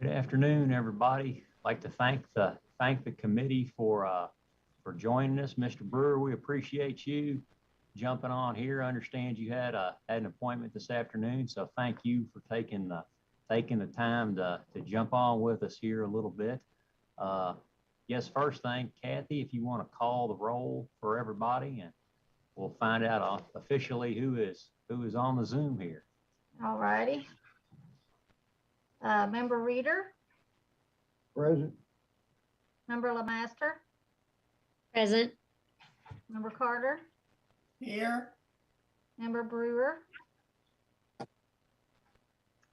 Good afternoon, everybody. I'd like to thank the committee for joining us. Mr. Brewer, we appreciate you jumping on here. I understand you had an appointment this afternoon, so thank you for taking the time to jump on with us here a little bit. Uh, yes, first thing, Kathy, if you want to call the roll for everybody, and we'll find out officially who is on the Zoom here. All righty. Member Reader, Present. Member Lemaster, Present. Member Carter, Here. Member Brewer,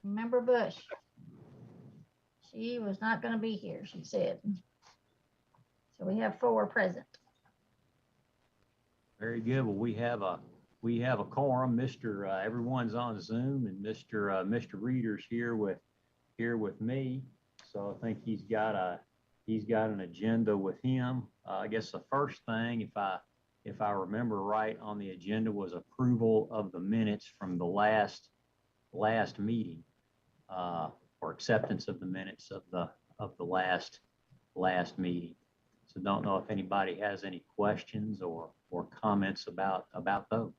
Member Bush. She was not going to be here, she said. So we have 4 present. Very good. Well, we have a quorum. Everyone's on Zoom, and Mr. Reader's here with me. So I think he's got an agenda with him. I guess the first thing, if I remember right, on the agenda was approval of the minutes from the last meeting, or acceptance of the minutes of the last meeting. So don't know if anybody has any questions or comments about those.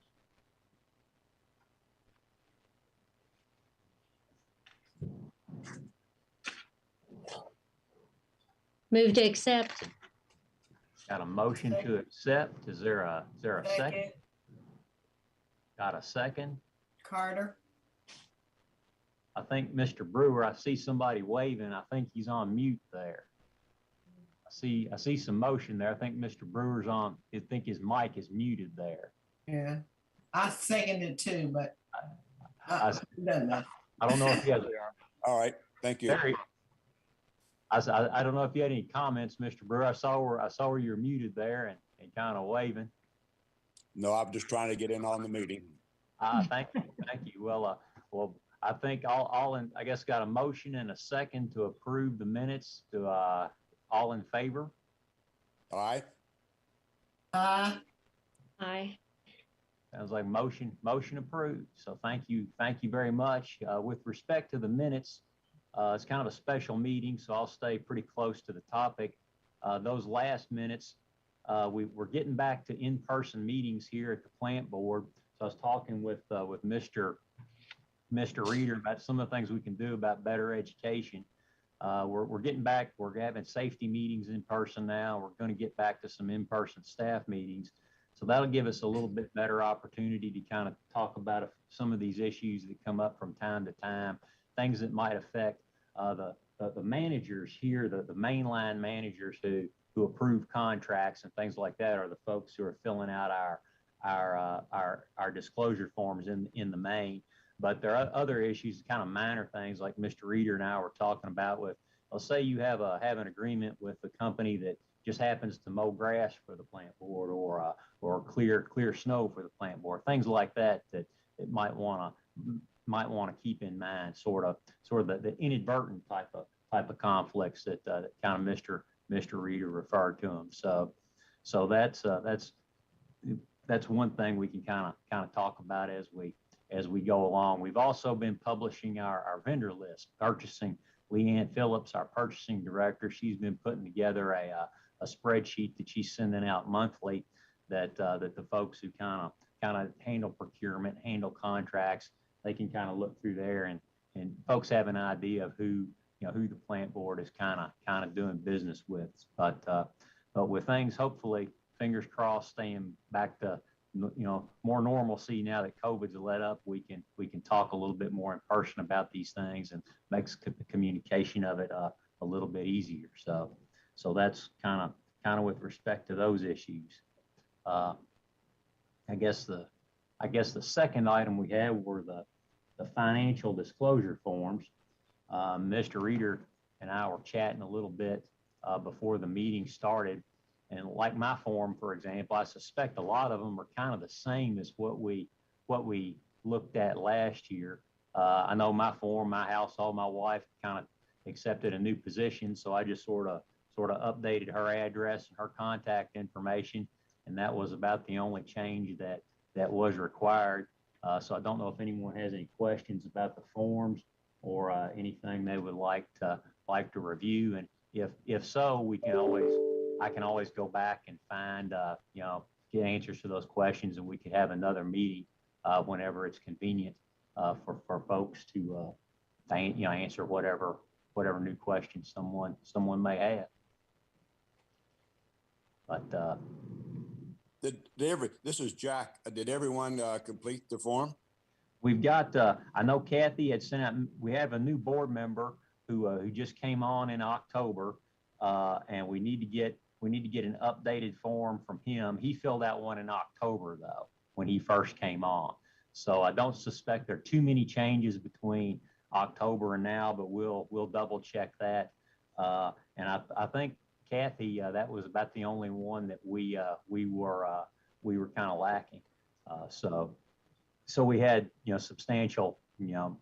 Move to accept. Got a motion to accept. Is there a second? Got a second? Carter. I think Mr. Brewer, I see somebody waving. I think he's on mute there. I see some motion there. I think Mr. Brewer's on. I think his mic is muted there. Yeah. I seconded too, but I doesn't matter. don't know if you guys. All right, thank you. I don't know if you had any comments, Mr. Brewer. I saw where you're muted there and kind of waving. No, I'm just trying to get in on the meeting. Thank you. Well, I think I guess got a motion and a second to approve the minutes. To all in favor? Aye. Aye. Sounds like motion approved. So thank you very much. With respect to the minutes, it's kind of a special meeting, so I'll stay pretty close to the topic. Those last minutes, we're getting back to in-person meetings here at the plant board. So I was talking with Mr. Reader about some of the things we can do about better education. We're getting back. We're having safety meetings in person now. We're going to get back to some in-person staff meetings. So that'll give us a little bit better opportunity to kind of talk about some of these issues that come up from time to time, things that might affect the managers here, the mainline managers who approve contracts and things like that, are the folks who are filling out our disclosure forms in the main. But there are other issues, kind of minor things like Mr. Reader and I were talking about with, let's say you have an agreement with a company that just happens to mow grass for the plant board or clear snow for the plant board, things like that it might want to keep in mind, sort of the inadvertent type of conflicts that kind of Mr. Reader referred to them. So that's one thing we can kind of talk about as we go along. We've also been publishing our vendor list. Leanne Phillips, our purchasing director, she's been putting together a spreadsheet that she's sending out monthly that the folks who kind of handle procurement, handle contracts, they can kind of look through there and folks have an idea of who the plant board is kind of doing business with. But with things, hopefully, fingers crossed, staying back to more normalcy now that COVID's let up, we can talk a little bit more in person about these things and makes the communication of it a little bit easier. So that's kind of with respect to those issues. I guess the second item we had were the financial disclosure forms. Mr. Reader and I were chatting a little bit before the meeting started. And like my form, for example, I suspect a lot of them are kind of the same as what we looked at last year. I know my form, my household, my wife kind of accepted a new position, so I just sort of updated her address and her contact information, and that was about the only change that was required. So I don't know if anyone has any questions about the forms or anything they would like to like to review. And if so, I can always go back and find, get answers to those questions, and we could have another meeting whenever it's convenient for folks to answer whatever new questions someone may have. But This is Jack. Did everyone complete the form? we've got, I know Kathy had sent out, we have a new board member who just came on in October, and we need to get an updated form from him. He filled out one in October though, when he first came on. So I don't suspect there are too many changes between October and now, but we'll double check that. And I think Kathy, that was about the only one that we were kind of lacking. So we had, substantial,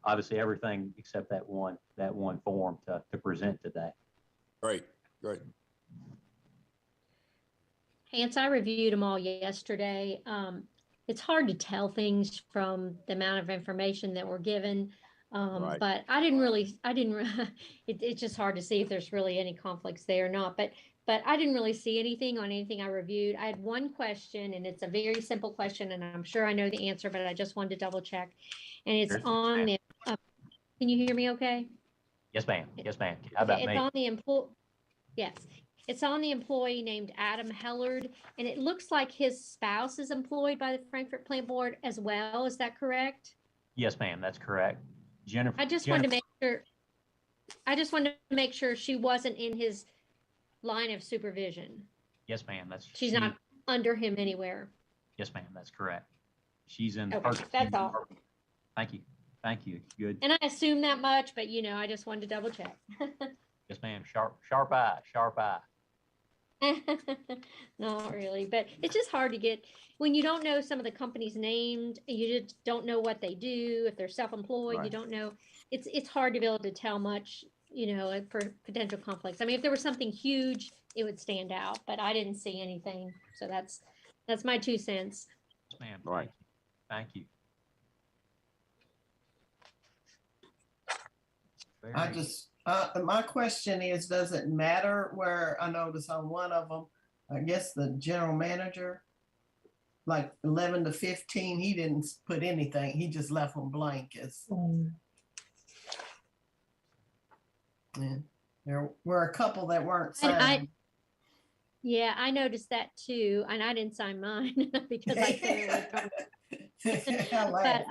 obviously everything except that one form to present today. Great. Hans, I reviewed them all yesterday. It's hard to tell things from the amount of information that we're given. Right. But it's just hard to see if there's really any conflicts there or not. But I didn't really see anything on anything I reviewed. I had one question, and it's a very simple question, and I'm sure I know the answer, but I just wanted to double check. And it's Sure. on the, can you hear me okay? Yes, ma'am. How about It's me? on the yes. It's on the employee named Adam Hellard, and it looks like his spouse is employed by the Frankfurt Plant Board as well. Is that correct? Yes, ma'am. That's correct. Jennifer. I just wanted to make sure she wasn't in his line of supervision. Yes, ma'am. She's not under him anywhere. Yes, ma'am. That's correct. She's in. Okay, that's all. Thank you. Good. And I assume that much, but I just wanted to double check. Yes, ma'am. Sharp eye. Not really, but it's just hard to get when you don't know some of the companies named. You just don't know what they do. If they're self-employed, Right. You don't know. It's hard to be able to tell much, for potential conflicts. I mean, if there was something huge, it would stand out, but I didn't see anything. So that's my 2 cents. Yes, ma'am. Right. Thank you. My question is, does it matter where I notice on one of them, I guess the general manager, like 11 to 15, he didn't put anything. He just left them blank. And there were a couple that weren't signed. Yeah, I noticed that too, and I didn't sign mine because I couldn't really but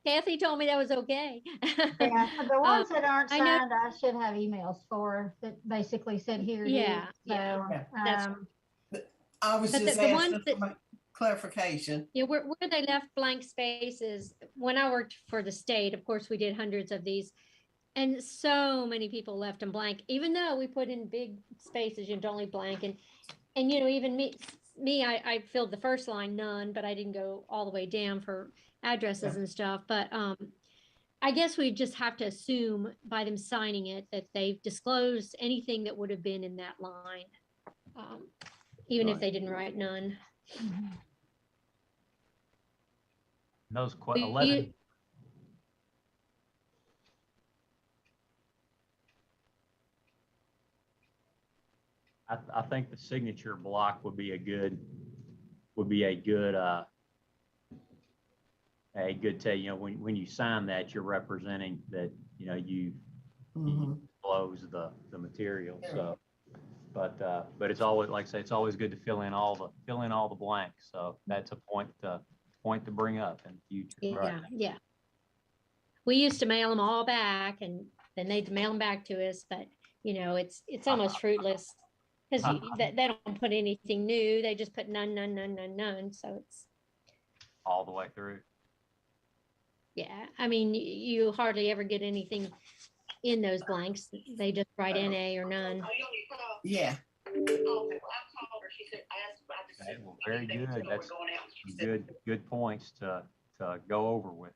Kathy told me that was okay. Yeah, the ones that aren't I know- signed, I should have emails for that basically said here it is. Yeah, So, That's- I was But just the ones asking for my clarification. Yeah, where they left blank spaces, when I worked for the state, of course, we did hundreds of these. And so many people left them blank, even though we put in big spaces, don't leave blank. And even me, I filled the first line, none, but I didn't go all the way down for addresses and stuff. But I guess we just have to assume by them signing it that they've disclosed anything that would have been in that line, even if Right. they didn't write none. Those You- 11. I think the signature block would be a good tell, when you sign that, you're representing that, you Mhm. close the material. So, but it's always, like I say, it's always good to fill in all the blanks. So that's a point to bring up in the future. Yeah, Right. yeah. We used to mail them all back, and then they'd mail them back to us, but it's almost fruitless because they don't put anything new. They just put none, none, none, none, none. So it's, All the way through. yeah. I mean, you hardly ever get anything in those blanks. They just write NA or none. Yeah. Okay, well, very good. That's some good points to go over with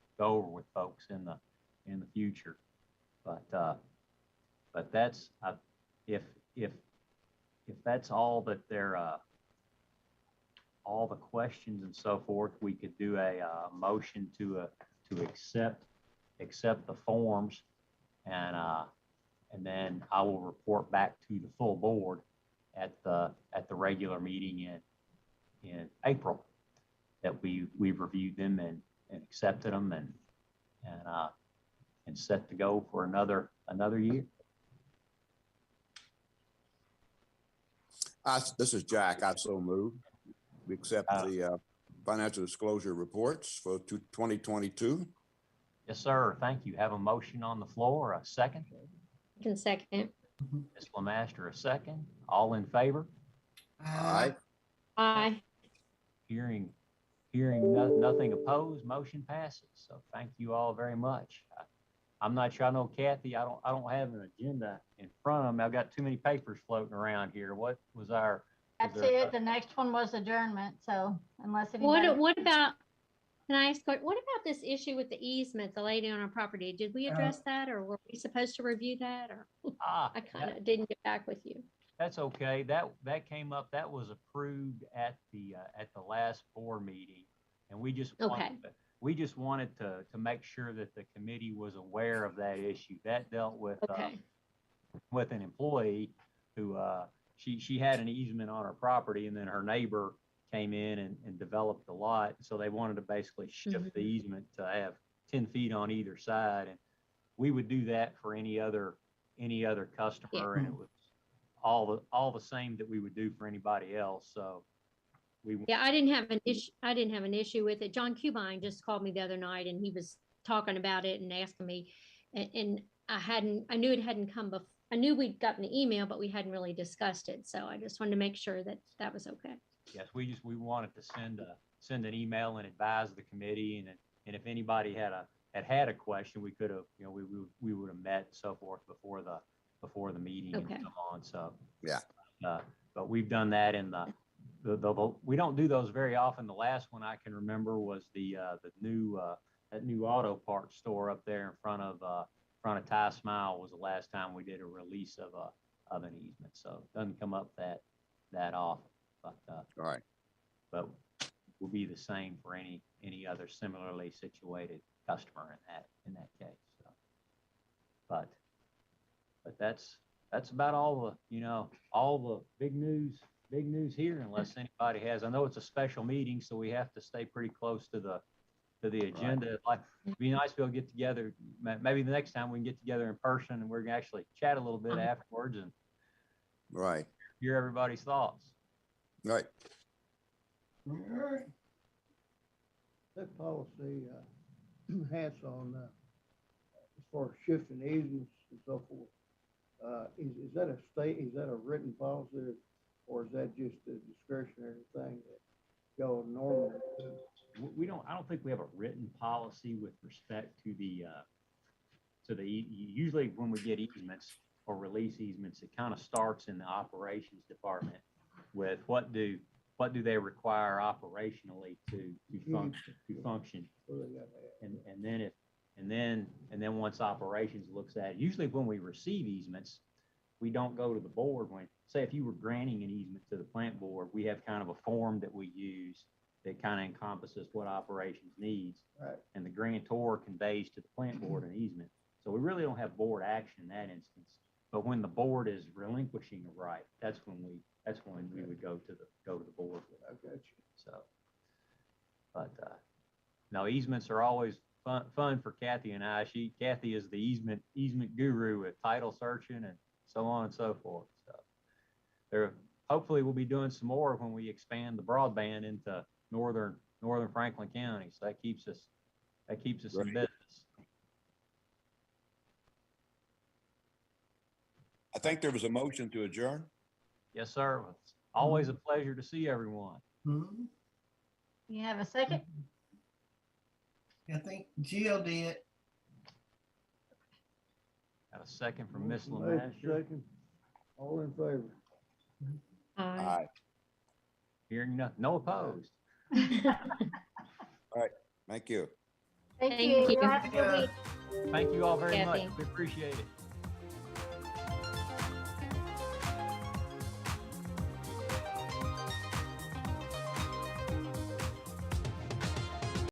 folks in the future. But that's if that's all that they're all the questions and so forth, we could do a motion to accept the forms and And then I will report back to the full board at the regular meeting in April that we've reviewed them and accepted them and set to go for another year. This is Jack. I so move. We accept the financial disclosure reports for 2022. Yes, sir. Thank you. Have a motion on the floor. A second. Can second. Ms. Lemaster, a second. All in favor? Aye. Aye. Hearing nothing opposed, motion passes. So thank you all very much. I'm not sure. I know Kathy, I don't have an agenda in front of me. I've got too many papers floating around here. What was our? That's it. The next one was adjournment. So unless What anybody, about, can I ask, what about this issue with the easement, the lady on our property? Did we address that, or were we supposed to review that, or I kind of didn't get back with you? That's okay. That came up. That was approved at the last board meeting, and we just wanted to make sure that the committee was aware of that issue. That dealt with with an employee who she had an easement on her property, and then her neighbor came in and developed a lot. So they wanted to basically shift the easement to have 10 feet on either side, and we would do that for any other customer, and it was all the same that we would do for anybody else. So I didn't have an issue. I didn't have an issue with it. John Cubine just called me the other night, and he was talking about it and asking me, and I knew it hadn't come before. I knew we'd gotten the email, but we hadn't really discussed it. So I just wanted to make sure that that was okay. Yes, we wanted to send an email and advise the committee, and if anybody had a question, we could have, we would have met and so forth before the meeting and so on. So yeah, but we've done that in we don't do those very often. The last one I can remember was the new that new auto parts store up there in front of Ty Smile was the last time we did a release of an easement. So it doesn't come up that often, but all right. But will be the same for any other similarly situated customer in that case. So, but that's about all the big news here, unless anybody has. I know it's a special meeting, so we have to stay pretty close to the agenda. Right. Like, it'd be nice to be able to get together. Maybe the next time we can get together in person and we're gonna actually chat a little bit afterwards and hear everybody's thoughts. Right. That policy has on as far as shifting easements and so forth. Is that a written policy, or is that just a discretionary thing that y'all normally do? I don't think we have a written policy with respect to usually when we get easements or release easements, it kind of starts in the operations department with what do they require operationally to function, and then once operations looks at it, usually when we receive easements, we don't go to the board. When, say, if you were granting an easement to the plant board, we have kind of a form that we use that kind of encompasses what operations needs, right, and the grantor conveys to the plant board an easement. So we really don't have board action in that instance. But when the board is relinquishing a right, that's when we would go to the board. I got you. So, but no, easements are always fun for Kathy and I. Kathy is the easement guru with title searching and so on and so forth. So hopefully we'll be doing some more when we expand the broadband into northern Franklin County. So that keeps us in business. I think there was a motion to adjourn. Yes, sir. It's always a pleasure to see everyone. Mm-hmm. you have a second? I think Jill did. Got a second from Miss Motion made, Lemaster. second. All in favor? Aye. Hearing no opposed. Thank you. Thank Thank you. you. Have a good week. Thank you all very Kathy. much. We appreciate it.